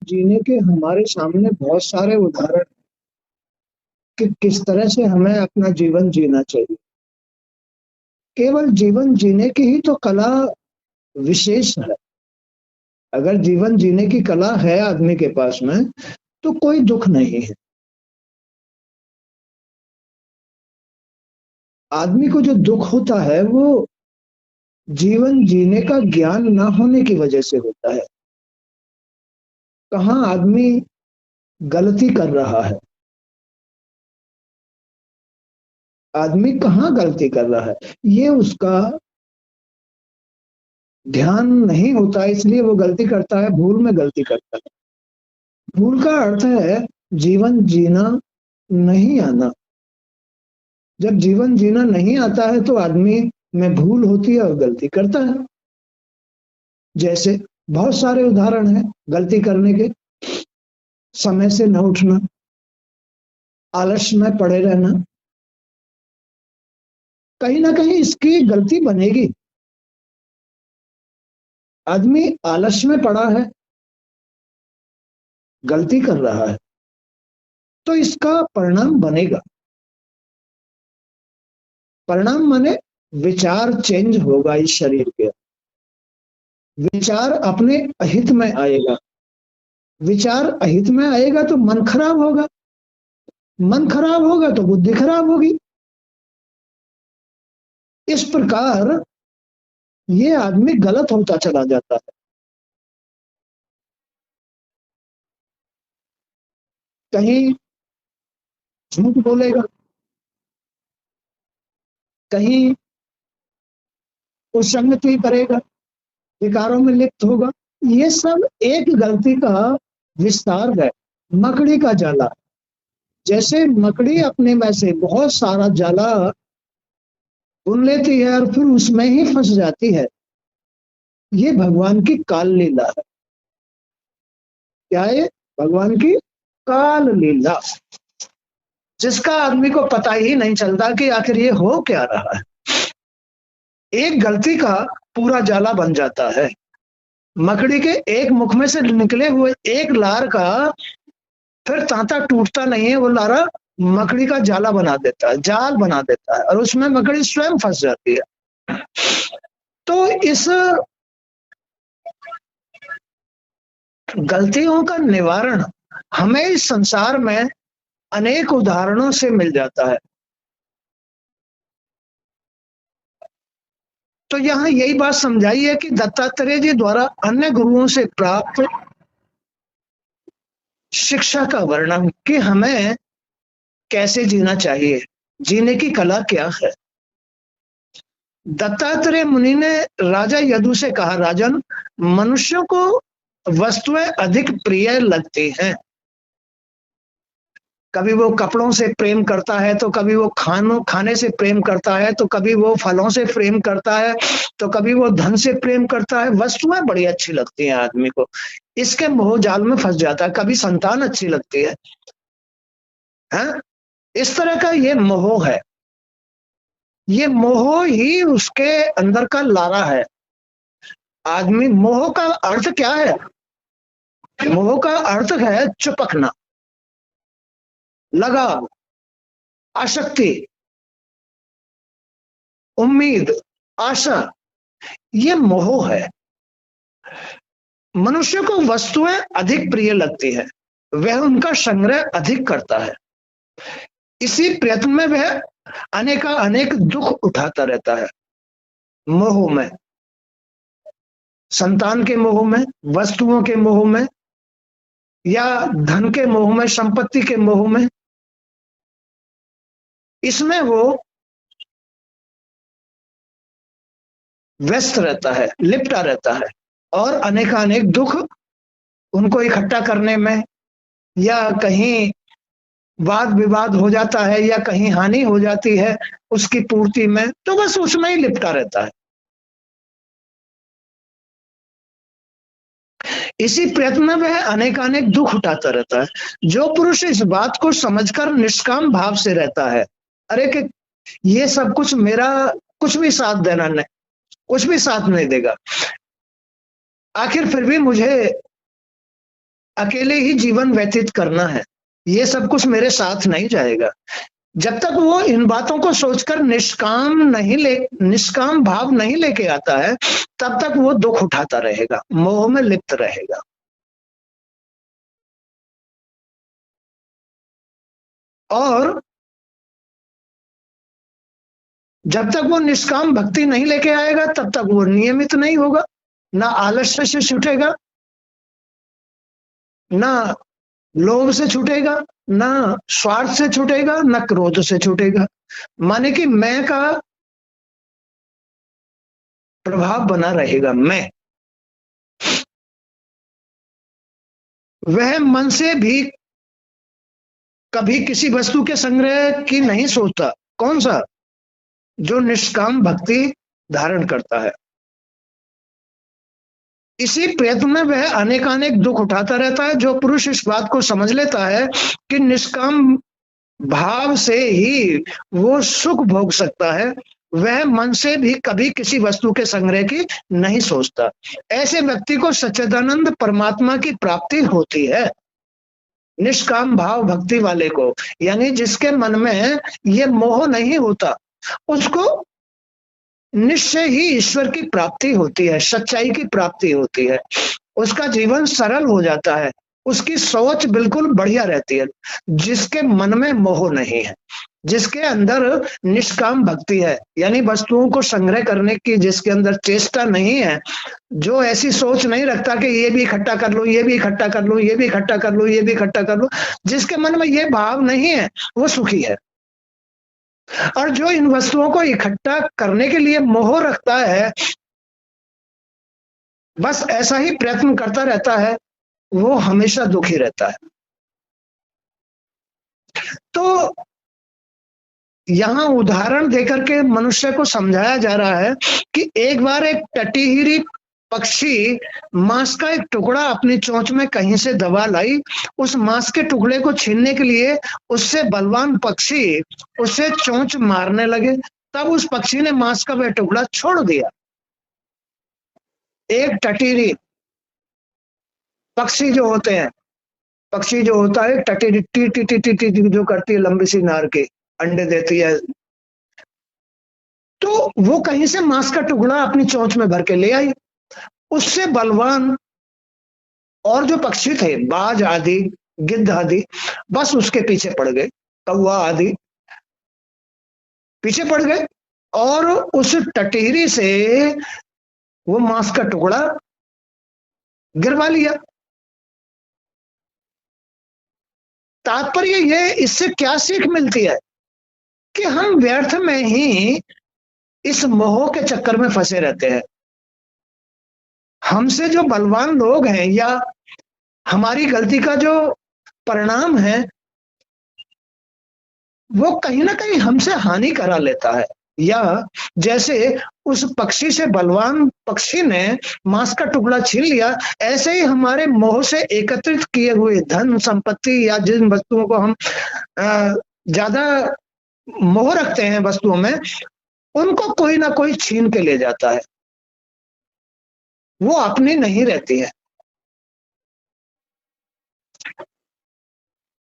जीने के हमारे सामने बहुत सारे उदाहरण कि किस तरह से हमें अपना जीवन जीना चाहिए। केवल जीवन जीने की ही तो कला विशेष है। अगर जीवन जीने की कला है आदमी के पास में तो कोई दुख नहीं है। आदमी को जो दुख होता है वो जीवन जीने का ज्ञान ना होने की वजह से होता है। कहाँ आदमी गलती कर रहा है, आदमी कहाँ गलती कर रहा है, ये उसका ध्यान नहीं होता, इसलिए वो गलती करता है, भूल में गलती करता है। भूल का अर्थ है जीवन जीना नहीं आना। जब जीवन जीना नहीं आता है तो आदमी में भूल होती है और गलती करता है। जैसे बहुत सारे उदाहरण हैं गलती करने के। समय से न उठना, आलस में पड़े रहना, कहीं ना कहीं इसकी गलती बनेगी। आदमी आलस में पड़ा है, गलती कर रहा है, तो इसका परिणाम बनेगा। परिणाम माने विचार चेंज होगा इस शरीर के। विचार अपने अहित में आएगा। विचार अहित में आएगा तो मन खराब होगा। मन खराब होगा तो बुद्धि खराब होगी। इस प्रकार ये आदमी गलत होता चला जाता है। कहीं झूठ बोलेगा, कहीं कुसंगति करेगा, विकारों में लिप्त होगा। ये सब एक गलती का विस्तार है। मकड़ी का जाला, जैसे मकड़ी अपने में से बहुत सारा जाला बुन लेती है और फिर उसमें ही फंस जाती है। ये भगवान की काल लीला है। क्या है? भगवान की काल लीला, जिसका आदमी को पता ही नहीं चलता कि आखिर ये हो क्या रहा है। एक गलती का पूरा जाला बन जाता है। मकड़ी के एक मुख में से निकले हुए एक लार का फिर तांता टूटता नहीं है। वो लारा मकड़ी का जाला बना देता है, जाल बना देता है, और उसमें मकड़ी स्वयं फंस जाती है। तो इस गलतियों का निवारण हमें इस संसार में अनेक उदाहरणों से मिल जाता है। तो यहाँ यही बात समझाई है कि दत्तात्रेय जी द्वारा अन्य गुरुओं से प्राप्त शिक्षा का वर्णन कि हमें कैसे जीना चाहिए, जीने की कला क्या है। दत्तात्रेय मुनि ने राजा यदु से कहा, राजन, मनुष्यों को वस्तुएं अधिक प्रिय लगती हैं। कभी वो कपड़ों से प्रेम करता है, तो कभी वो खाने से प्रेम करता है, तो कभी वो फलों से प्रेम करता है, तो कभी वो धन से प्रेम करता है। वस्तुएं बड़ी अच्छी लगती हैं आदमी को, इसके मोह जाल में फंस जाता है। कभी संतान अच्छी लगती है? इस तरह का ये मोह है। ये मोह ही उसके अंदर का लारा है। आदमी, मोह का अर्थ क्या है? मोह का अर्थ है चिपकना, लगाव, आसक्ति, उम्मीद, आशा, ये मोह है। मनुष्य को वस्तुएं अधिक प्रिय लगती है, वह उनका संग्रह अधिक करता है। इसी प्रयत्न में वह अनेक दुख उठाता रहता है। मोह में, संतान के मोह में, वस्तुओं के मोह में, या धन के मोह में, संपत्ति के मोह में, इसमें वो व्यस्त रहता है, लिपटा रहता है, और अनेक दुख उनको इकट्ठा करने में, या कहीं वाद विवाद हो जाता है, या कहीं हानि हो जाती है उसकी पूर्ति में, तो बस उसमें ही लिपटा रहता है। इसी प्रयत्न में वह अनेक दुख उठाता रहता है। जो पुरुष इस बात को समझकर निष्काम भाव से रहता है, अरे कि ये सब कुछ मेरा कुछ भी साथ देना नहीं, कुछ भी साथ नहीं देगा, आखिर फिर भी मुझे अकेले ही जीवन व्यतीत करना है, ये सब कुछ मेरे साथ नहीं जाएगा। जब तक वो इन बातों को सोचकर निष्काम भाव नहीं लेके आता है, तब तक वो दुख उठाता रहेगा, मोह में लिप्त रहेगा। और जब तक वो निष्काम भक्ति नहीं लेके आएगा, तब तक वो नियमित नहीं होगा, ना आलस्य से छूटेगा, ना लोभ से छूटेगा, ना स्वार्थ से छूटेगा, ना क्रोध से छूटेगा। माने कि मैं का प्रभाव बना रहेगा। मैं वह मन से भी कभी किसी वस्तु के संग्रह की नहीं सोचता। कौन सा? जो निष्काम भक्ति धारण करता है। इसी प्रयत्न में वह अनेकानेक दुख उठाता रहता है। जो पुरुष इस बात को समझ लेता है कि निष्काम भाव से ही वो सुख भोग सकता है, वह मन से भी कभी किसी वस्तु के संग्रह की नहीं सोचता। ऐसे व्यक्ति को सच्चिदानंद परमात्मा की प्राप्ति होती है। निष्काम भाव भक्ति वाले को, यानी जिसके मन में ये मोह नहीं होता, उसको निश्चय ही ईश्वर की प्राप्ति होती है, सच्चाई की प्राप्ति होती है। उसका जीवन सरल हो जाता है, उसकी सोच बिल्कुल बढ़िया रहती है। जिसके मन में मोह नहीं है, जिसके अंदर निष्काम भक्ति है, यानी वस्तुओं को संग्रह करने की जिसके अंदर चेष्टा नहीं है, जो ऐसी सोच नहीं रखता कि ये भी इकट्ठा कर लो, ये भी इकट्ठा कर लो, ये भी इकट्ठा कर लो, ये भी इकट्ठा कर लो, जिसके मन में ये भाव नहीं है, वो सुखी है। और जो इन वस्तुओं को इकट्ठा करने के लिए मोह रखता है, बस ऐसा ही प्रयत्न करता रहता है, वो हमेशा दुखी रहता है। तो यहाँ उदाहरण देकर के मनुष्य को समझाया जा रहा है कि एक बार एक टटीहिरी पक्षी मांस का एक टुकड़ा अपनी चोंच में कहीं से दबा लाई। उस मांस के टुकड़े को छीनने के लिए उससे बलवान पक्षी उससे चोंच मारने लगे। तब उस पक्षी ने मांस का वह टुकड़ा छोड़ दिया। एक टटीरी पक्षी जो होते हैं, पक्षी जो होता है टटीरी टी टी टी टी टी जो करती है, लंबी सी नार के अंडे देती है, तो वो कहीं से मांस का टुकड़ा अपनी चोंच में भर के ले आई। उससे बलवान और जो पक्षी थे, बाज आदि, गिद्ध आदि, बस उसके पीछे पड़ गए, कौवा आदि पीछे पड़ गए और उस टटीरी से वो मांस का टुकड़ा गिरवा लिया। तात्पर्य ये, इससे क्या सीख मिलती है कि हम व्यर्थ में ही इस मोह के चक्कर में फंसे रहते हैं। हमसे जो बलवान लोग हैं या हमारी गलती का जो परिणाम है, वो कहीं ना कहीं हमसे हानि करा लेता है। या जैसे उस पक्षी से बलवान पक्षी ने मांस का टुकड़ा छीन लिया, ऐसे ही हमारे मोह से एकत्रित किए हुए धन संपत्ति या जिन वस्तुओं को हम ज्यादा मोह रखते हैं वस्तुओं में, उनको कोई ना कोई छीन के ले जाता है, वो अपनी नहीं रहती है।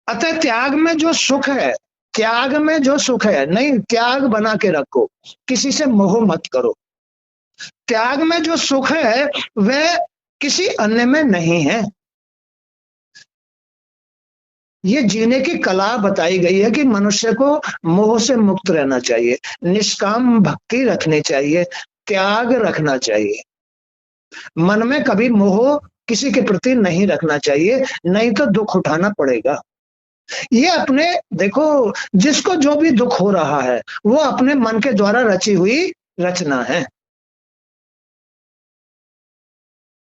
अतः त्याग में जो सुख है, त्याग में जो सुख है, नहीं, त्याग बना के रखो, किसी से मोह मत करो। त्याग में जो सुख है वह किसी अन्य में नहीं है। ये जीने की कला बताई गई है कि मनुष्य को मोह से मुक्त रहना चाहिए, निष्काम भक्ति रखनी चाहिए, त्याग रखना चाहिए। मन में कभी मोह किसी के प्रति नहीं रखना चाहिए, नहीं तो दुख उठाना पड़ेगा। ये अपने, देखो, जिसको जो भी दुख हो रहा है वो अपने मन के द्वारा रची हुई रचना है।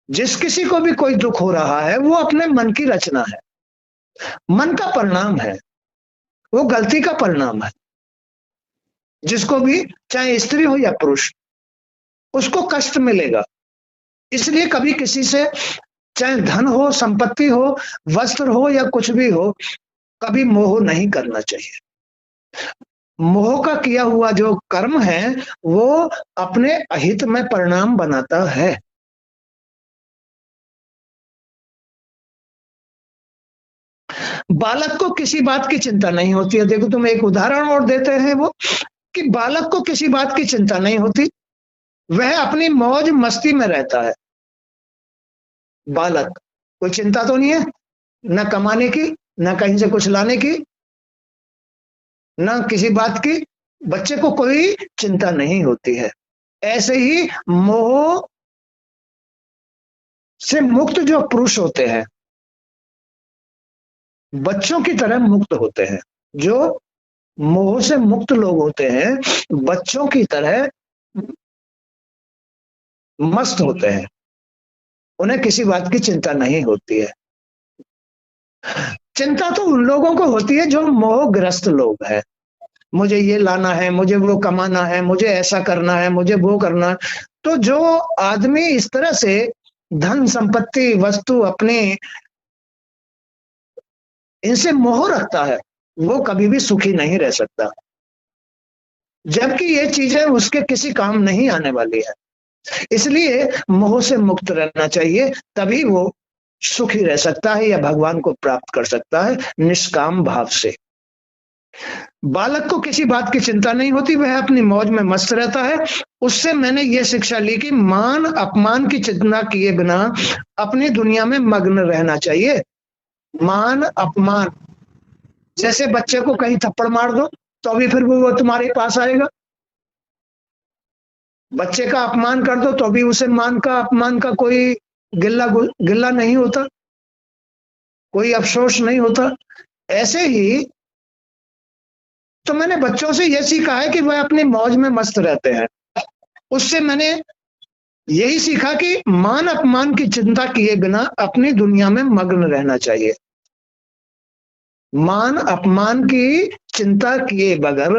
जिस किसी को भी कोई दुख हो रहा है वो अपने मन की रचना है, मन का परिणाम है, वो गलती का परिणाम है। जिसको भी, चाहे स्त्री हो या पुरुष, उसको कष्ट मिलेगा। इसलिए कभी किसी से, चाहे धन हो, संपत्ति हो, वस्त्र हो या कुछ भी हो, कभी मोह नहीं करना चाहिए। मोह का किया हुआ जो कर्म है वो अपने अहित में परिणाम बनाता है। बालक को किसी बात की चिंता नहीं होती है। देखो तुम एक उदाहरण और देते हैं वो, कि बालक को किसी बात की चिंता नहीं होती, वह अपनी मौज मस्ती में रहता है। बालक कोई चिंता तो नहीं है, न कमाने की, न कहीं से कुछ लाने की, न किसी बात की, बच्चे को कोई चिंता नहीं होती है। ऐसे ही मोह से मुक्त जो पुरुष होते हैं, बच्चों की तरह मुक्त होते हैं। जो मोह से मुक्त लोग होते हैं, बच्चों की तरह मस्त होते हैं, उन्हें किसी बात की चिंता नहीं होती है। चिंता तो उन लोगों को होती है जो मोहग्रस्त लोग हैं। मुझे ये लाना है, मुझे वो कमाना है, मुझे ऐसा करना है, मुझे वो करना है। तो जो आदमी इस तरह से धन संपत्ति वस्तु अपने इनसे मोह रखता है, वो कभी भी सुखी नहीं रह सकता, जबकि ये चीजें उसके किसी काम नहीं आने वाली है। इसलिए मोह से मुक्त रहना चाहिए, तभी वो सुखी रह सकता है या भगवान को प्राप्त कर सकता है निष्काम भाव से। बालक को किसी बात की चिंता नहीं होती, वह अपनी मौज में मस्त रहता है। उससे मैंने ये शिक्षा ली कि मान अपमान की चिंता किए बिना अपनी दुनिया में मग्न रहना चाहिए। मान अपमान, जैसे बच्चे को कहीं थप्पड़ मार दो तो भी फिर वो तुम्हारे पास आएगा, बच्चे का अपमान कर दो तो भी उसे मान का अपमान का कोई गिल्ला नहीं होता, कोई अफसोस नहीं होता। ऐसे ही तो मैंने बच्चों से यह सीखा है कि वह अपनी मौज में मस्त रहते हैं। उससे मैंने यही सीखा कि मान अपमान की चिंता किए बिना अपनी दुनिया में मग्न रहना चाहिए। मान अपमान की चिंता किए बगैर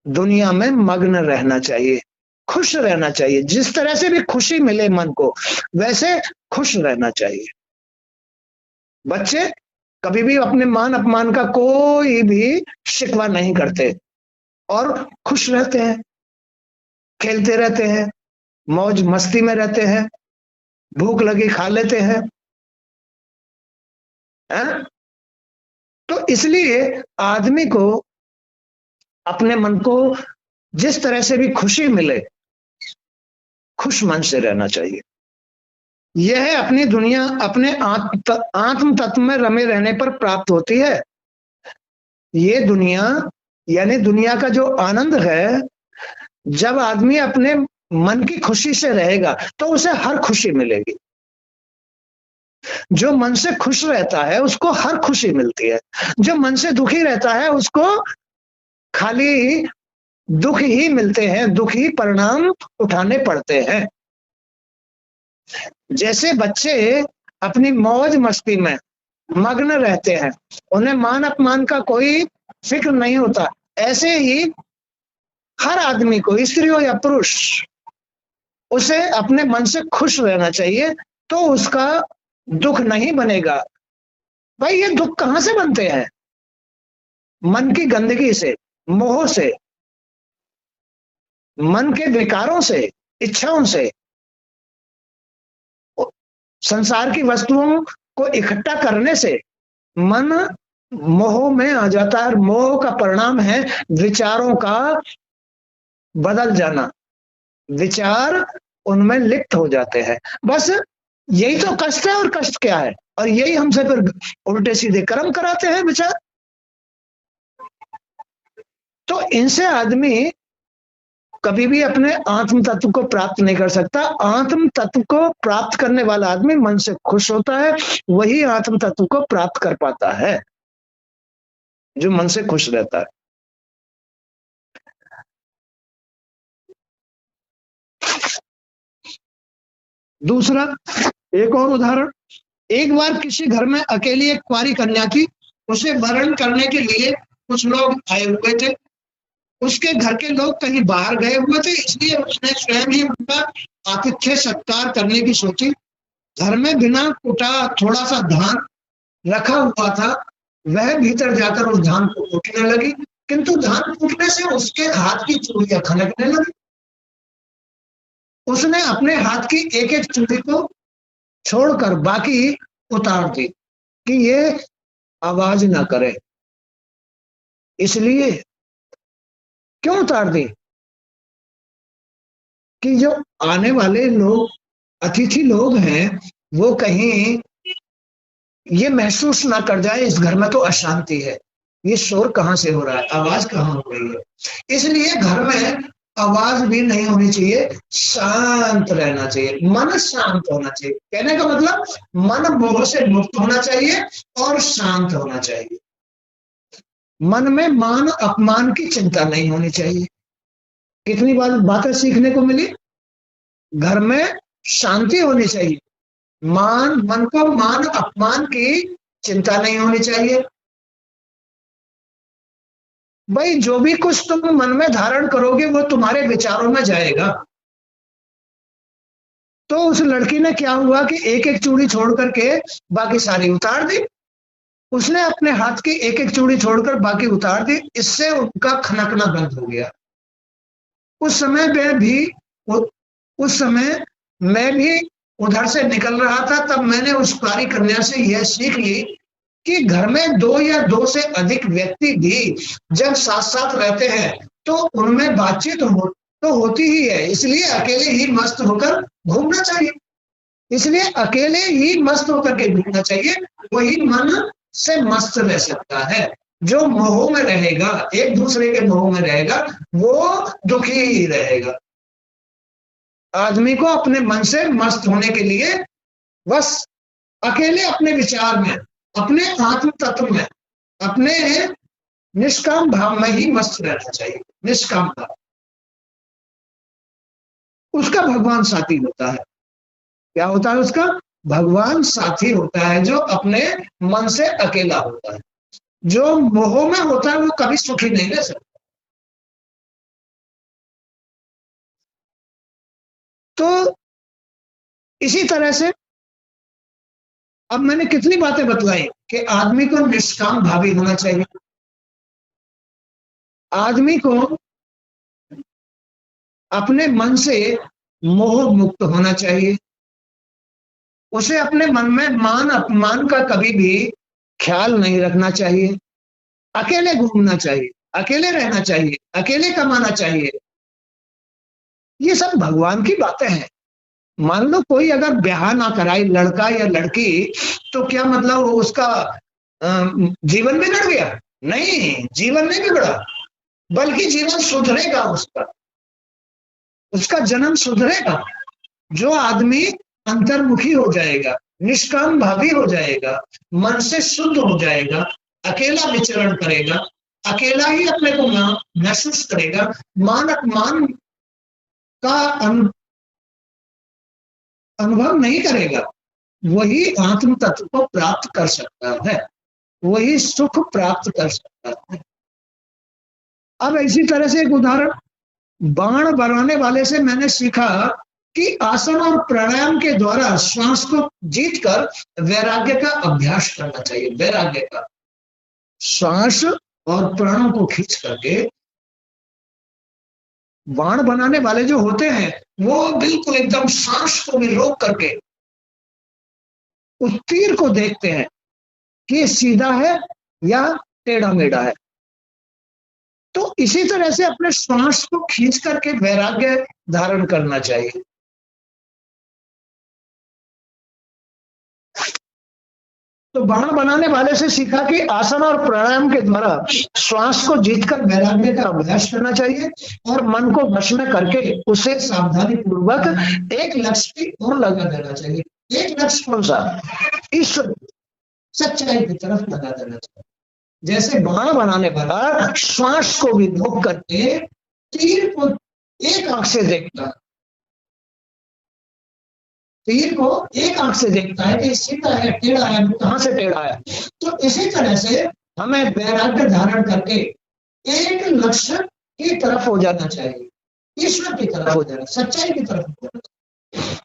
दुनिया में मग्न रहना चाहिए, खुश रहना चाहिए। जिस तरह से भी खुशी मिले मन को, वैसे खुश रहना चाहिए। बच्चे कभी भी अपने मान अपमान का कोई भी शिकवा नहीं करते और खुश रहते हैं, खेलते रहते हैं, मौज मस्ती में रहते हैं, भूख लगी खा लेते हैं, है? तो इसलिए आदमी को अपने मन को जिस तरह से भी खुशी मिले, खुश मन से रहना चाहिए। यह अपनी दुनिया अपने आत्म तत्व में रमे रहने पर प्राप्त होती है। ये दुनिया यानी दुनिया का जो आनंद है, जब आदमी अपने मन की खुशी से रहेगा तो उसे हर खुशी मिलेगी। जो मन से खुश रहता है उसको हर खुशी मिलती है, जो मन से दुखी रहता है उसको खाली दुख ही मिलते हैं, दुख ही परिणाम उठाने पड़ते हैं। जैसे बच्चे अपनी मौज मस्ती में मग्न रहते हैं, उन्हें मान अपमान का कोई फिक्र नहीं होता, ऐसे ही हर आदमी को, स्त्री हो या पुरुष, उसे अपने मन से खुश रहना चाहिए, तो उसका दुख नहीं बनेगा। भाई ये दुख कहां से बनते हैं? मन की गंदगी से, मोह से, मन के विकारों से, इच्छाओं से, संसार की वस्तुओं को इकट्ठा करने से मन मोह में आ जाता है। मोह का परिणाम है विचारों का बदल जाना, विचार उनमें लिप्त हो जाते हैं। बस यही तो कष्ट है, और कष्ट क्या है? और यही हमसे फिर उल्टे सीधे कर्म कराते हैं विचार। तो इनसे आदमी कभी भी अपने आत्म तत्व को प्राप्त नहीं कर सकता। आत्म तत्व को प्राप्त करने वाला आदमी मन से खुश होता है, वही आत्म तत्व को प्राप्त कर पाता है, जो मन से खुश रहता है। दूसरा एक और उदाहरण, एक बार किसी घर में अकेली एक कुंवारी कन्या थी। उसे वरण करने के लिए कुछ लोग आए हुए थे। उसके घर के लोग कहीं बाहर गए हुए थे, इसलिए उसने स्वयं ही उनका आतिथ्य सत्कार करने की सोची। घर में बिना कुटा थोड़ा सा धान रखा हुआ था, वह भीतर जाकर उस धान को कूटने लगी, किंतु धान कूटने से उसके हाथ की चूड़ियां खनकने लगी। उसने अपने हाथ की एक एक चूड़ी को छोड़कर बाकी उतार दी कि ये आवाज ना करे। इसलिए क्यों उतार दी कि जो आने वाले लोग, अतिथि लोग हैं, वो कहीं ये महसूस ना कर जाए इस घर में तो अशांति है, ये शोर कहाँ से हो रहा है, आवाज कहाँ हो रही है। इसलिए घर में आवाज भी नहीं होनी चाहिए, शांत रहना चाहिए, मन शांत होना चाहिए। कहने का मतलब मन मोह से मुक्त होना चाहिए और शांत होना चाहिए। मन में मान अपमान की चिंता नहीं होनी चाहिए। कितनी बार बातें सीखने को मिली, घर में शांति होनी चाहिए, मन को मान अपमान की चिंता नहीं होनी चाहिए। भाई जो भी कुछ तुम मन में धारण करोगे वो तुम्हारे विचारों में जाएगा। तो उस लड़की ने क्या हुआ कि एक एक चूड़ी छोड़ करके बाकी सारी उतार दी। उसने अपने हाथ की एक एक चूड़ी छोड़कर बाकी उतार दी, इससे उनका खनकना बंद हो गया। उस समय मैं भी उधर से निकल रहा था, तब मैंने उस प्यारी कन्या से यह सीख ली कि घर में दो या दो से अधिक व्यक्ति भी जब साथ साथ रहते हैं तो उनमें बातचीत तो होती ही है। इसलिए अकेले ही मस्त होकर घूमना चाहिए, इसलिए अकेले ही मस्त होकर के घूमना चाहिए। वही मन से मस्त रह सकता है। जो मोह में रहेगा, एक दूसरे के मोह में रहेगा, वो दुखी ही रहेगा। आदमी को अपने मन से मस्त होने के लिए बस अकेले अपने विचार में, अपने आत्म तत्व में, अपने निष्काम भाव में ही मस्त रहना चाहिए। निष्काम भाव उसका भगवान साथी होता है। क्या होता है उसका? भगवान साथी होता है जो अपने मन से अकेला होता है। जो मोह में होता है वो कभी सुखी नहीं रह सकता। तो इसी तरह से अब मैंने कितनी बातें बतलाई कि आदमी को निष्काम भावी होना चाहिए, आदमी को अपने मन से मोह मुक्त होना चाहिए, उसे अपने मन में मान अपमान का कभी भी ख्याल नहीं रखना चाहिए, अकेले घूमना चाहिए, अकेले रहना चाहिए, अकेले कमाना चाहिए। ये सब भगवान की बातें हैं। मान लो कोई अगर ब्याह ना कराए लड़का या लड़की, तो क्या मतलब उसका जीवन बिगड़ गया? नहीं, जीवन नहीं बिगड़ा, बल्कि जीवन सुधरेगा, उसका जन्म सुधरेगा। जो आदमी अंतर्मुखी हो जाएगा, निष्काम भावी हो जाएगा, मन से शुद्ध हो जाएगा, अकेला विचरण करेगा, अकेला ही अपने को महसूस करेगा, मान अपमान का अनुभव नहीं करेगा, वही आत्म तत्व को प्राप्त कर सकता है, वही सुख प्राप्त कर सकता है। अब इसी तरह से एक उदाहरण, बाण बनाने वाले से मैंने सीखा कि आसन और प्राणायाम के द्वारा श्वास को जीतकर वैराग्य का अभ्यास करना चाहिए। वैराग्य का, श्वास और प्राणों को खींच करके, बाण बनाने वाले जो होते हैं वो बिल्कुल एकदम सांस को भी रोक करके उस तीर को देखते हैं कि सीधा है या टेढ़ा मेढ़ा है। तो इसी तरह से अपने श्वास को खींच करके वैराग्य धारण करना चाहिए। तो बाण बनाने वाले से सीखा कि आसन और प्राणायाम के द्वारा श्वास को जीतकर वैराग्य का अभ्यास करना चाहिए और मन को वश में करके उसे सावधानी पूर्वक एक लक्ष्य की ओर लगा देना चाहिए। एक लक्ष्य कौन सा? ईश्वर, सच्चाई की तरफ लगा देना चाहिए। जैसे बाण बनाने वाला श्वास को भी रोक करके तीर को एक आंख से देखता है, तीर को एक आंख से देखता है कि सीधा है, टेढ़ा है, कहां से टेढ़ा है। तो इसी तरह से हमें वैराग्य धारण करके एक लक्ष्य की तरफ हो जाना चाहिए, ईश्वर की तरफ हो जाना, सच्चाई की तरफ हो जाना।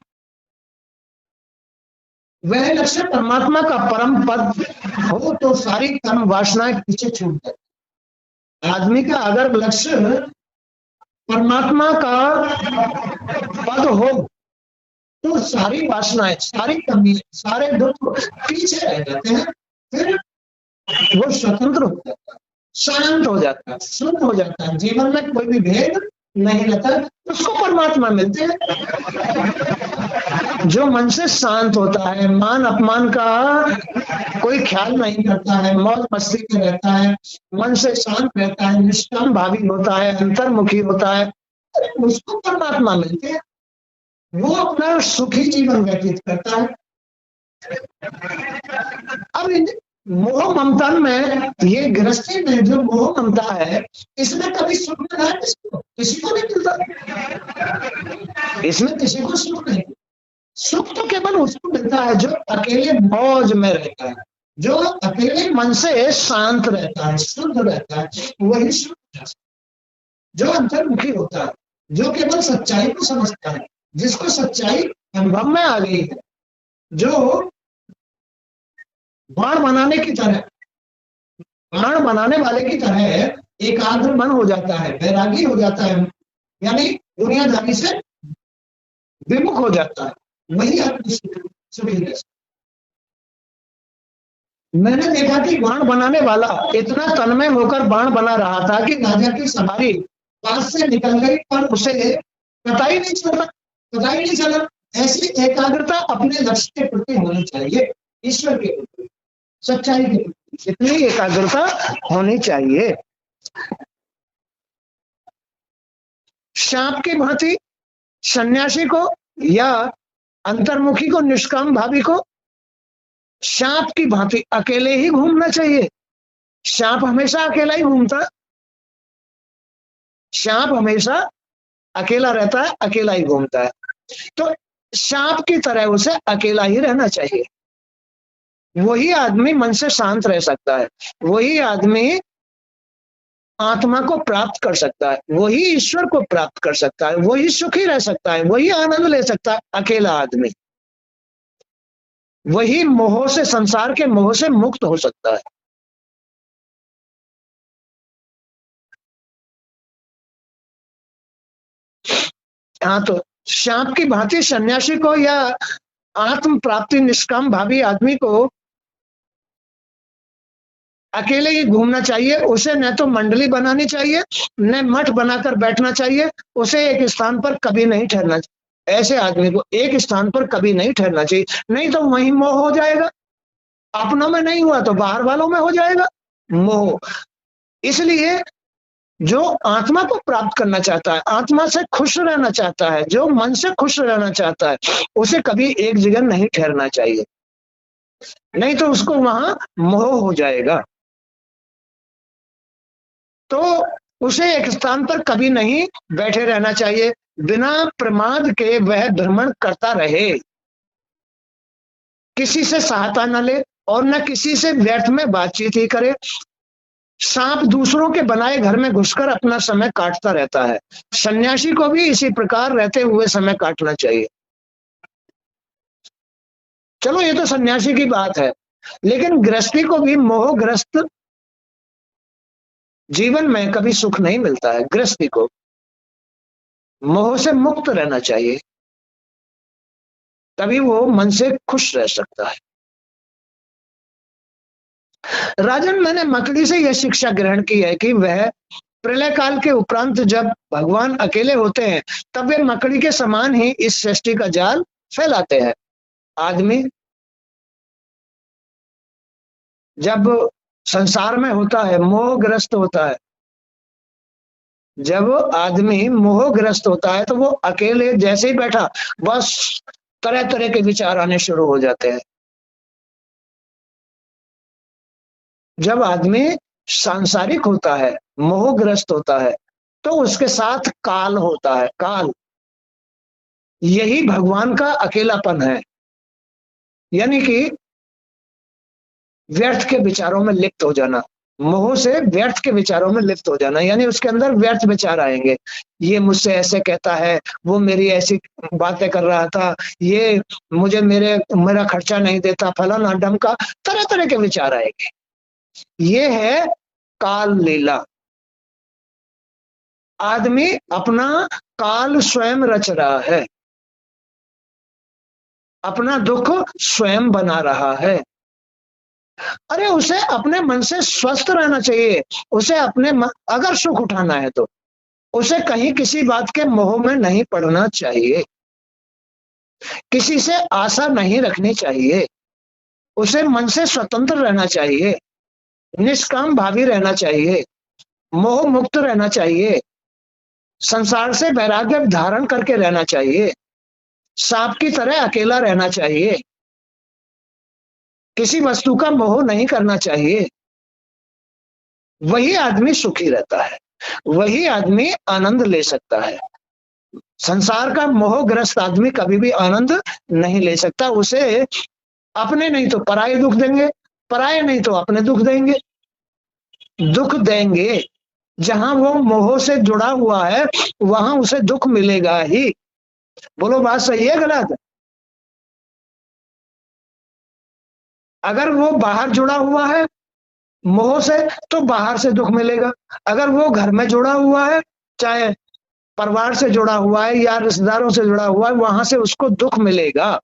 वह लक्ष्य परमात्मा का परम पद हो तो सारी कर्म वासनाएं पीछे छूट जाती। आदमी का अगर लक्ष्य परमात्मा का पद हो तो सारी वासनाएं, सारी कमी, सारे दुख पीछे रह जाते हैं। फिर वो स्वतंत्र हो जाता है, शांत हो जाता है, शुद्ध हो जाता है, जीवन में कोई भी भेद नहीं रहता, उसको परमात्मा मिलते हैं। जो मन से शांत होता है, मान अपमान का कोई ख्याल नहीं करता है, मौज मस्ती में रहता है, मन से शांत रहता है, निष्काम भावी होता है, अंतर्मुखी होता है, उसको परमात्मा मिलते हैं। वो अपना सुखी जीवन व्यतीत करता है। अब मोह ममता में, ये गृहस्थी में जो मोह ममता है, इसमें कभी सुख मिला है किसको? किसी को नहीं मिलता, इसमें किसी को सुख नहीं। सुख तो केवल उसको मिलता है जो अकेले मौज में रहता है, जो अकेले मन से शांत रहता है, शुद्ध रहता है, वही सुख। जो अंतर्मुखी होता है, जो केवल सच्चाई को समझता है, जिसको सच्चाई अनुभव में आ गई है, जो बाण बनाने की तरह, बाण बनाने वाले की तरह एकाग्र मन हो जाता है, वैरागी हो जाता है, यानी दुनियादारी से विमुख हो जाता है, वही आत्म सुखी है। मैंने देखा कि बाण बनाने वाला इतना तन्मय होकर बाण बना रहा था कि राजा की सवारी पास से निकल गई, पर उसे पता ही नहीं चला, पता ही नहीं चला। ऐसी एकाग्रता अपने लक्ष्य के प्रति होनी चाहिए, ईश्वर के प्रति, सच्चाई के प्रति, इतनी एकाग्रता होनी चाहिए। सांप की भांति सन्यासी को या अंतर्मुखी को, निष्काम भावी को सांप की भांति अकेले ही घूमना चाहिए। सांप हमेशा अकेला ही घूमता है, सांप हमेशा अकेला रहता है, अकेला ही घूमता है, तो सांप की तरह उसे अकेला ही रहना चाहिए। वही आदमी मन से शांत रह सकता है, वही आदमी आत्मा को प्राप्त कर सकता है, वही ईश्वर को प्राप्त कर सकता है, वही सुखी रह सकता है, वही आनंद ले सकता है। अकेला आदमी वही मोह से, संसार के मोह से मुक्त हो सकता है। हाँ, तो सांप की भांति सन्यासी को या आत्म प्राप्ति निष्काम भावी आदमी को अकेले ही घूमना चाहिए। उसे न तो मंडली बनानी चाहिए, न मठ बनाकर बैठना चाहिए, उसे एक स्थान पर कभी नहीं ठहरना चाहिए। ऐसे आदमी को एक स्थान पर कभी नहीं ठहरना चाहिए, नहीं तो वही मोह हो जाएगा। अपनों में नहीं हुआ तो बाहर वालों में हो जाएगा मोह। इसलिए जो आत्मा को प्राप्त करना चाहता है, आत्मा से खुश रहना चाहता है, जो मन से खुश रहना चाहता है, उसे कभी एक जगह नहीं ठहरना चाहिए, नहीं तो उसको वहां मोह हो जाएगा। तो उसे एक स्थान पर कभी नहीं बैठे रहना चाहिए, बिना प्रमाद के वह भ्रमण करता रहे, किसी से सहायता न ले और न किसी से व्यर्थ में बातचीत ही करे। सांप दूसरों के बनाए घर में घुसकर अपना समय काटता रहता है, सन्यासी को भी इसी प्रकार रहते हुए समय काटना चाहिए। चलो ये तो सन्यासी की बात है, लेकिन गृहस्थी को भी मोहग्रस्त जीवन में कभी सुख नहीं मिलता है। गृहस्थी को मोह से मुक्त रहना चाहिए, तभी वो मन से खुश रह सकता है। राजन, मैंने मकड़ी से यह शिक्षा ग्रहण की है कि वह प्रलय काल के उपरांत जब भगवान अकेले होते हैं, तब वे मकड़ी के समान ही इस सृष्टि का जाल फैलाते हैं। आदमी जब संसार में होता है, मोहग्रस्त होता है, जब आदमी मोहग्रस्त होता है तो वो अकेले जैसे ही बैठा, बस तरह तरह के विचार आने शुरू हो जाते हैं। जब आदमी सांसारिक होता है, मोहग्रस्त होता है, तो उसके साथ काल होता है। काल यही भगवान का अकेलापन है, यानी कि व्यर्थ के विचारों में लिप्त हो जाना, मोह से व्यर्थ के विचारों में लिप्त हो जाना, यानी उसके अंदर व्यर्थ विचार आएंगे। ये मुझसे ऐसे कहता है, वो मेरी ऐसी बातें कर रहा था, ये मुझे मेरा खर्चा नहीं देता, फलाना ढमका, तरह तरह के विचार आएंगे। ये है काल लीला। आदमी अपना काल स्वयं रच रहा है, अपना दुख स्वयं बना रहा है। अरे उसे अपने मन से स्वस्थ रहना चाहिए। उसे अगर सुख उठाना है तो उसे कहीं किसी बात के मोह में नहीं पड़ना चाहिए, किसी से आशा नहीं रखनी चाहिए। उसे मन से स्वतंत्र रहना चाहिए, निष्काम भावी रहना चाहिए, मोह मुक्त रहना चाहिए, संसार से वैराग्य धारण करके रहना चाहिए, सांप की तरह अकेला रहना चाहिए, किसी वस्तु का मोह नहीं करना चाहिए। वही आदमी सुखी रहता है, वही आदमी आनंद ले सकता है। संसार का मोहग्रस्त आदमी कभी भी आनंद नहीं ले सकता। उसे अपने नहीं तो पराये दुख देंगे, पराये नहीं तो अपने दुख देंगे। दुख देंगे, जहां वो मोह से जुड़ा हुआ है वहां उसे दुख मिलेगा ही। बोलो बात सही है गलत? अगर वो बाहर जुड़ा हुआ है मोह से तो बाहर से दुख मिलेगा। अगर वो घर में जुड़ा हुआ है, चाहे परिवार से जुड़ा हुआ है या रिश्तेदारों से जुड़ा हुआ है, वहां से उसको दुख मिलेगा।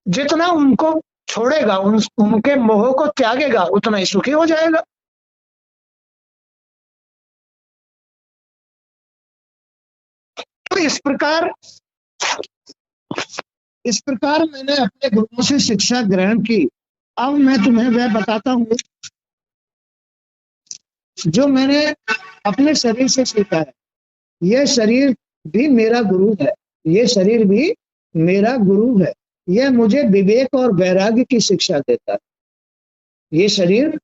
जितना उनको छोड़ेगा, उनके मोह को त्यागेगा, उतना ही सुखी हो जाएगा। तो इस प्रकार मैंने अपने गुरुओं से शिक्षा ग्रहण की। अब मैं तुम्हें वह बताता हूँ जो मैंने अपने शरीर से सीखा है। यह शरीर भी मेरा गुरु है, ये शरीर भी मेरा गुरु है। यह मुझे विवेक और वैराग्य की शिक्षा देता है। ये शरीर,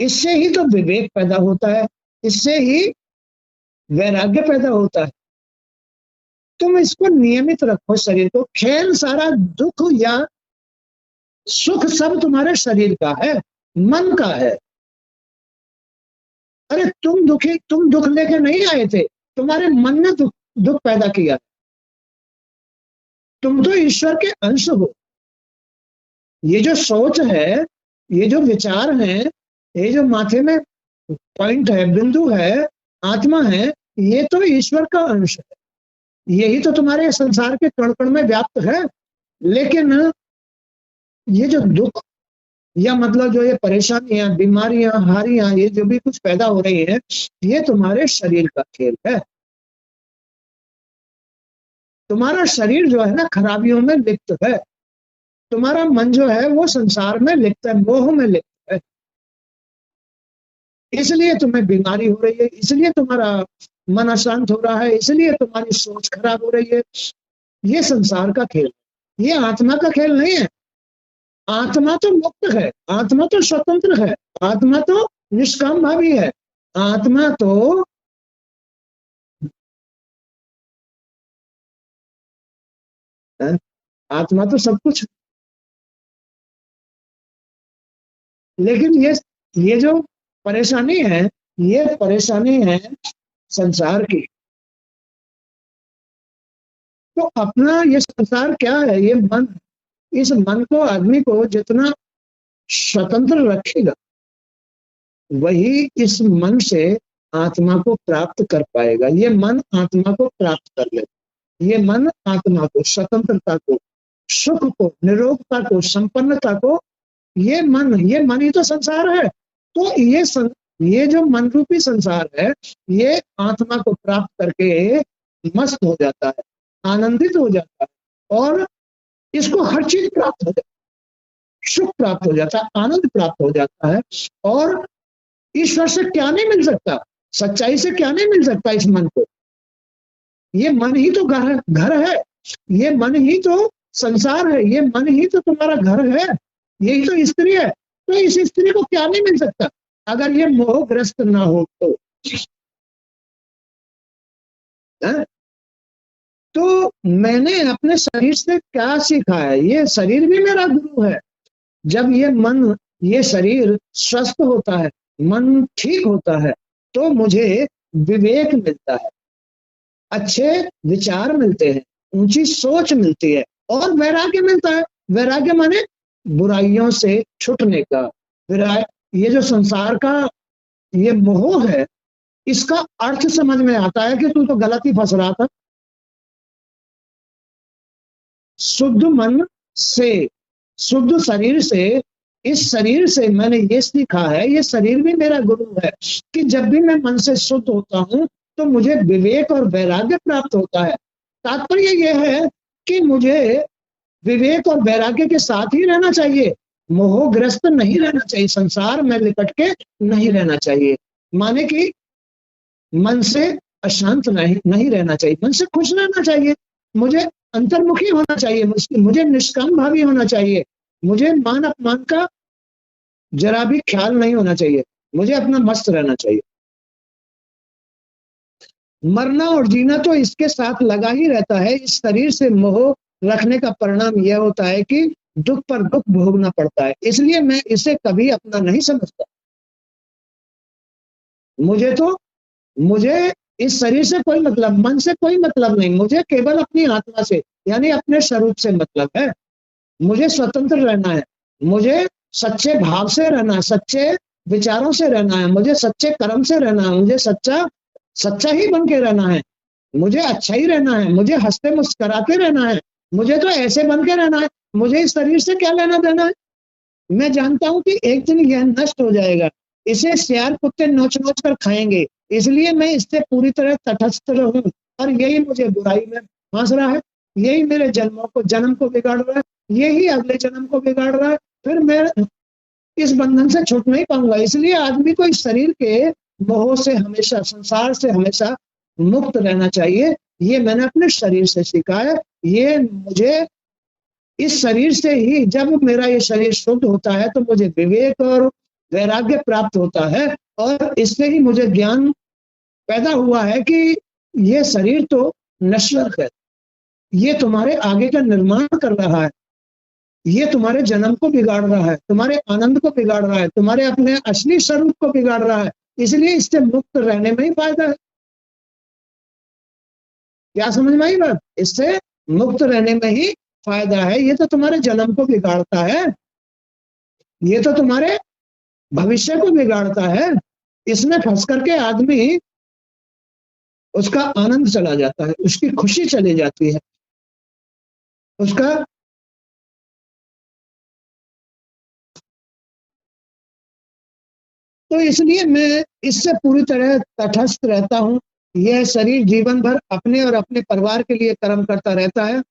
इससे ही तो विवेक पैदा होता है, इससे ही वैराग्य पैदा होता है। तुम इसको नियमित रखो, शरीर को। खेल सारा दुख या सुख सब तुम्हारे शरीर का है, मन का है। अरे तुम दुख लेके नहीं आए थे, तुम्हारे मन ने दुख पैदा किया। तुम तो ईश्वर के अंश हो। ये जो सोच है, ये जो विचार है, ये जो माथे में पॉइंट है, बिंदु है, आत्मा है, ये तो ईश्वर का अंश है। यही तो तुम्हारे संसार के कण कण में व्याप्त है। लेकिन ये जो दुख या मतलब जो ये परेशानियां, बीमारियां, हारियां, ये जो भी कुछ पैदा हो रही है, ये तुम्हारे शरीर का खेल है। तुम्हारा शरीर जो है ना खराबियों में लिप्त है। तुम्हारा मन जो है वो संसार में लिप्त है, मोह में लिप्त है। इसलिए तुम्हें बीमारी हो रही है, इसलिए तुम्हारा मन अशांत हो रहा है, इसलिए तुम्हारी सोच खराब हो रही है। ये संसार का खेल, ये आत्मा का खेल नहीं है। आत्मा तो मुक्त है, आत्मा तो स्वतंत्र है, आत्मा तो निष्काम भावी है। आत्मा तो आत्मा तो सब कुछ। लेकिन ये जो परेशानी है, ये परेशानी है संसार की। तो अपना ये संसार क्या है? ये मन। इस मन को, आदमी को जितना स्वतंत्र रखेगा, वही इस मन से आत्मा को प्राप्त कर पाएगा। ये मन आत्मा को प्राप्त कर लेगा। ये मन आत्मा को, स्वतंत्रता को, सुख को, निरोगता को, संपन्नता को, ये मन ही तो संसार है। तो ये जो मन रूपी संसार है, ये आत्मा को प्राप्त करके मस्त हो जाता है, आनंदित हो जाता है, और इसको हर चीज प्राप्त हो जाती है। सुख प्राप्त हो जाता है, आनंद प्राप्त हो जाता है। और ईश्वर से क्या नहीं मिल सकता, सच्चाई से क्या नहीं मिल सकता इस मन को। ये मन ही तो घर है, ये मन ही तो संसार है, ये मन ही तो तुम्हारा घर है, यही तो स्त्री है। तो इस स्त्री को क्या नहीं मिल सकता अगर ये मोहग्रस्त ना हो तो। है? तो मैंने अपने शरीर से क्या सीखा है? ये शरीर भी मेरा गुरु है। जब ये शरीर स्वस्थ होता है, मन ठीक होता है, तो मुझे विवेक मिलता है, अच्छे विचार मिलते हैं, ऊंची सोच मिलती है, और वैराग्य मिलता है। वैराग्य माने बुराइयों से छूटने का। ये जो संसार का ये मोह है, इसका अर्थ समझ में आता है कि तू तो गलत ही फंस रहा था। शुद्ध मन से, शुद्ध शरीर से इस शरीर से मैंने ये सीखा है, ये शरीर भी मेरा गुरु है, कि जब भी मैं मन से शुद्ध होता हूँ तो मुझे विवेक और वैराग्य प्राप्त होता है। तात्पर्य यह है कि मुझे विवेक और वैराग्य के साथ ही रहना चाहिए, मोहग्रस्त नहीं रहना चाहिए, संसार में लिपट के नहीं रहना चाहिए। माने कि मन से अशांत नहीं रहना चाहिए, मन से खुश रहना चाहिए, मुझे अंतर्मुखी होना चाहिए, मुझे निष्काम भावी होना चाहिए, मुझे मान अपमान का जरा भी ख्याल नहीं होना चाहिए, मुझे अपना मस्त रहना चाहिए। मरना और जीना तो इसके साथ लगा ही रहता है। इस शरीर से मोह रखने का परिणाम यह होता है कि दुख पर दुख भोगना पड़ता है, इसलिए मैं इसे कभी अपना नहीं समझता। मुझे इस शरीर से कोई मतलब, मन से कोई मतलब नहीं, मुझे केवल अपनी आत्मा से यानी अपने स्वरूप से मतलब है। मुझे स्वतंत्र रहना है, मुझे सच्चे भाव से रहना है, सच्चे विचारों से रहना है, मुझे सच्चे कर्म से रहना है, मुझे सच्चा ही बन के रहना है, मुझे अच्छा ही रहना है, मुझे हंसते मुस्कुराते रहना है, मुझे तो ऐसे बन के रहना है। मुझे इस शरीर से क्या लेना देना है? मैं जानता हूं कि एक दिन यह नष्ट हो जाएगा, इसे सियार कुत्ते नोच नोच कर खाएंगे, इसलिए मैं इससे पूरी तरह तटस्थ रहूं। और यही मुझे बुराई में फंस रहा है, यही मेरे जन्म को बिगाड़ रहा है, यही अगले जन्म को बिगाड़ रहा है, फिर मैं इस बंधन से छूट नहीं पाऊंगा। इसलिए आदमी को इस शरीर के मोह से हमेशा, संसार से हमेशा मुक्त रहना चाहिए। ये मैंने अपने शरीर से सीखा है। ये मुझे इस शरीर से ही, जब मेरा ये शरीर शुद्ध होता है तो मुझे विवेक और वैराग्य प्राप्त होता है, और इससे ही मुझे ज्ञान पैदा हुआ है कि ये शरीर तो नश्वर है, ये तुम्हारे आगे का निर्माण कर रहा है, ये तुम्हारे जन्म को बिगाड़ रहा है, तुम्हारे आनंद को बिगाड़ रहा है, तुम्हारे अपने असली स्वरूप को बिगाड़ रहा है, इसलिए इससे मुक्त रहने में ही फायदा है। क्या समझ में आई बात? इससे मुक्त रहने में ही फायदा है। ये तो तुम्हारे जन्म को बिगाड़ता है, ये तो तुम्हारे भविष्य को बिगाड़ता है। इसमें फंस करके आदमी, उसका आनंद चला जाता है, उसकी खुशी चली जाती है, उसका तो इसलिए मैं इससे पूरी तरह तटस्थ रहता हूँ। यह शरीर जीवन भर अपने और अपने परिवार के लिए कर्म करता रहता है,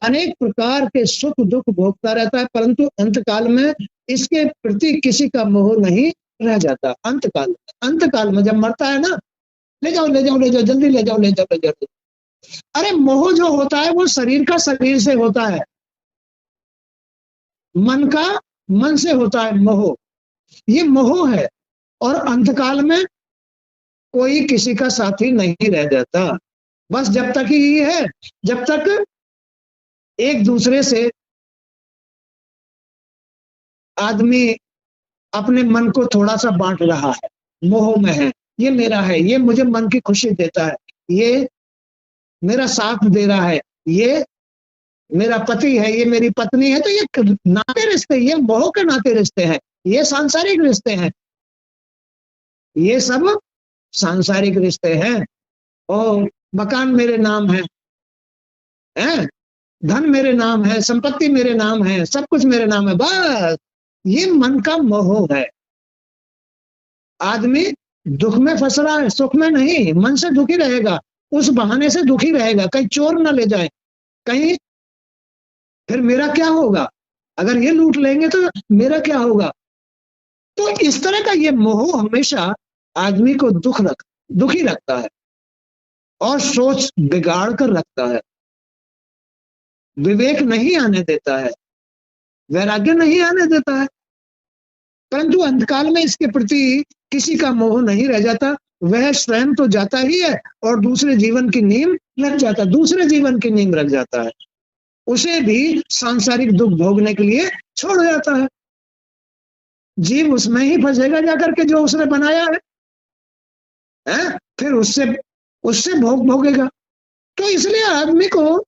अनेक प्रकार के सुख दुख भोगता रहता है, परंतु अंतकाल में इसके प्रति किसी का मोह नहीं रह जाता। अंतकाल में जब मरता है ना, ले जाओ ले जाओ ले जाओ, जल्दी ले जाओ ले जाओ ले जाओ। अरे मोह जो होता है वो शरीर का शरीर से होता है, मन का मन से होता है मोह, ये मोह है। और अंतकाल में कोई किसी का साथी नहीं रह जाता। बस जब तक ही है, जब तक एक दूसरे से आदमी अपने मन को थोड़ा सा बांट रहा है, मोह में है, ये मेरा है, ये मुझे मन की खुशी देता है, ये मेरा साथ दे रहा है, ये मेरा पति है, ये मेरी पत्नी है, तो ये नाते रिश्ते, ये मोह के नाते रिश्ते हैं, ये सांसारिक रिश्ते हैं, ये सब सांसारिक रिश्ते हैं। और मकान मेरे नाम है, धन मेरे नाम है, संपत्ति मेरे नाम है, सब कुछ मेरे नाम है, बस ये मन का मोह है। आदमी दुख में फंस रहा है, सुख में नहीं, मन से दुखी रहेगा, उस बहाने से दुखी रहेगा, कहीं चोर ना ले जाए, कहीं फिर मेरा क्या होगा, अगर ये लूट लेंगे तो मेरा क्या होगा। तो इस तरह का ये मोह हमेशा आदमी को दुखी रखता है और सोच बिगाड़ कर रखता है, विवेक नहीं आने देता है, वैराग्य नहीं आने देता है। परंतु अंतकाल में इसके प्रति किसी का मोह नहीं रह जाता, वह स्वयं तो जाता ही है और दूसरे जीवन की नींव लग जाता है, उसे भी सांसारिक दुख भोगने के लिए छोड़ जाता है। जीव उसमें ही फंसेगा जाकर के जो उसने बनाया है? फिर उससे भोग भोगेगा। तो इसलिए आदमी को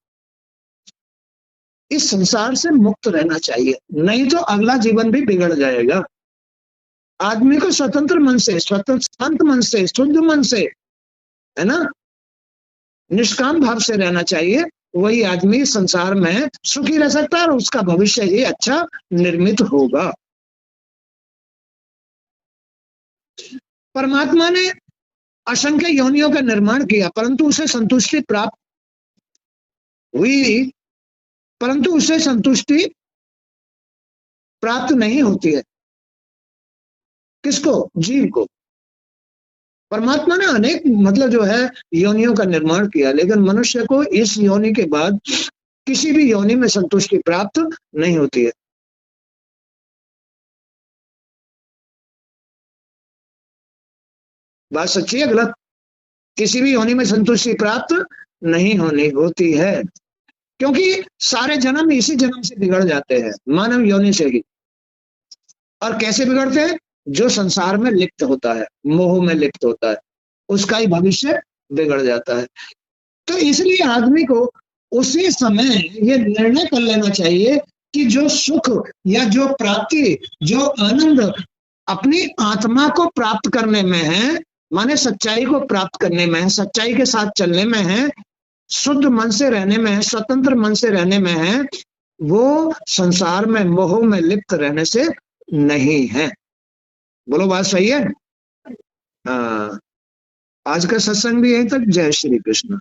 इस संसार से मुक्त रहना चाहिए, नहीं तो अगला जीवन भी बिगड़ जाएगा। आदमी को स्वतंत्र मन से, शांत मन से, शुद्ध मन से, है ना, निष्काम भाव से रहना चाहिए। वही आदमी संसार में सुखी रह सकता है और उसका भविष्य ही अच्छा निर्मित होगा। परमात्मा ने असंख्य योनियों का निर्माण किया, परंतु उसे संतुष्टि प्राप्त हुई, परंतु उसे संतुष्टि प्राप्त नहीं होती है। किसको? जीव को। परमात्मा ने अनेक मतलब जो है योनियों का निर्माण किया, लेकिन मनुष्य को इस योनि के बाद किसी भी योनि में संतुष्टि प्राप्त नहीं होती है। बात सच्ची है गलत? किसी भी योनि में संतुष्टि प्राप्त नहीं होनी होती है, क्योंकि सारे जन्म इसी जन्म से बिगड़ जाते हैं, मानव योनि से ही। और कैसे बिगड़ते हैं? जो संसार में लिप्त होता है, मोह में लिप्त होता है, उसका ही भविष्य बिगड़ जाता है। तो इसलिए आदमी को उसी समय ये निर्णय कर लेना चाहिए कि जो सुख या जो प्राप्ति, जो आनंद अपनी आत्मा को प्राप्त करने में है, माने सच्चाई को प्राप्त करने में है, सच्चाई के साथ चलने में है, शुद्ध मन से रहने में है, स्वतंत्र मन से रहने में है, वो संसार में मोह में लिप्त रहने से नहीं है। बोलो बात सही है? हाँ। आज का सत्संग भी यहीं तक। जय श्री कृष्ण।